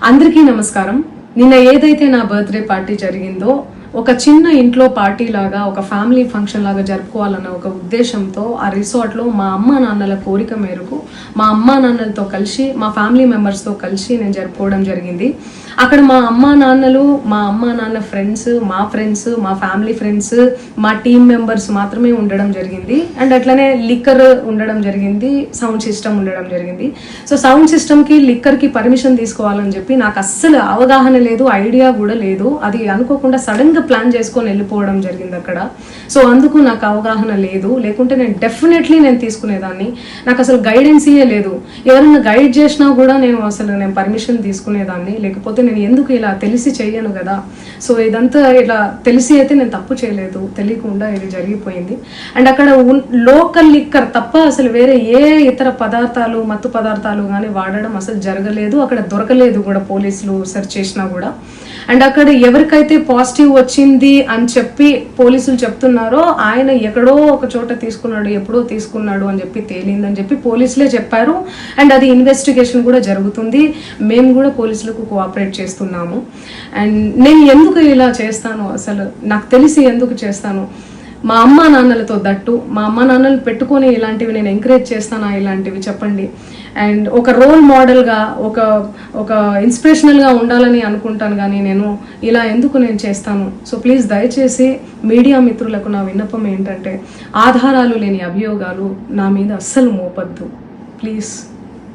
అందరికీ నమస్కారం. నిన్న ఏదైతే నా బర్త్డే పార్టీ జరిగిందో ఒక చిన్న ఇంట్లో పార్టీ లాగా ఒక ఫ్యామిలీ ఫంక్షన్ లాగా జరుపుకోవాలన్న ఒక ఉద్దేశంతో ఆ రిసార్ట్లో మా అమ్మా నాన్నల కోరిక మేరకు మా అమ్మా నాన్నలతో కలిసి మా ఫ్యామిలీ మెంబర్స్తో కలిసి నేను జరుపుకోవడం జరిగింది. అక్కడ మా అమ్మా నాన్న ఫ్రెండ్స్, మా ఫ్యామిలీ ఫ్రెండ్స్, మా టీమ్ మెంబర్స్ మాత్రమే ఉండడం జరిగింది. అండ్ అట్లనే లిక్కర్ ఉండడం జరిగింది, సౌండ్ సిస్టమ్ ఉండడం జరిగింది. సో సౌండ్ సిస్టమ్కి లిక్కర్కి పర్మిషన్ తీసుకోవాలని చెప్పి నాకు అస్సలు అవగాహన లేదు, ఐడియా కూడా లేదు. అది అనుకోకుండా సడన్గా ప్లాన్ చేసుకొని వెళ్ళిపోవడం జరిగింది అక్కడ. సో అందుకు నాకు అవగాహన లేదు, లేకుంటే నేను డెఫినెట్లీ నేను తీసుకునేదాన్ని. నాకు అసలు గైడెన్సీయే లేదు. ఎవరైనా గైడ్ చేసినా కూడా నేను పర్మిషన్ తీసుకునేదాన్ని, లేకపోతే నేను ఎందుకు ఇలా తెలిసి చెయ్యను కదా. సో ఇదంతా ఇలా తెలిసి అయితే నేను తప్పు చేయలేదు, తెలియకుండా ఇది జరిగిపోయింది. అండ్ అక్కడ లోకల్ లిక్కర్ తప్ప అసలు వేరే ఏ ఇతర పదార్థాలు, మత్తు పదార్థాలు కానీ వాడడం అసలు జరగలేదు. అక్కడ దొరకలేదు కూడా, పోలీసులు సెర్చ్ చేసినా కూడా. అండ్ అక్కడ ఎవరికైతే పాజిటివ్ వచ్చింది అని చెప్పి పోలీసులు చెప్తున్నారో ఆయన ఎక్కడో ఒక చోట తీసుకున్నాడు, ఎప్పుడో తీసుకున్నాడు అని చెప్పి తేలిందని చెప్పి పోలీసులే చెప్పారు. అండ్ అది ఇన్వెస్టిగేషన్ కూడా జరుగుతుంది. మేము కూడా పోలీసులకు కోఆపరేట్ చేస్తున్నాము. అండ్ నేను ఎందుకు ఇలా చేస్తాను, అసలు నాకు తెలిసి ఎందుకు చేస్తాను, మా అమ్మా నాన్నలతో దట్టు మా అమ్మా నాన్నలు పెట్టుకొని ఇలాంటివి నేను ఎంకరేజ్ చేస్తానా, ఇలాంటివి చెప్పండి. అండ్ ఒక రోల్ మోడల్గా ఒక ఇన్స్పిరేషనల్గా ఉండాలని అనుకుంటాను, కానీ నేను ఇలా ఎందుకు నేను చేస్తాను. సో ప్లీజ్ దయచేసి మీడియా మిత్రులకు నా విన్నపం ఏంటంటే ఆధారాలు లేని అభియోగాలు నా మీద అస్సలు మోపద్దు ప్లీజ్.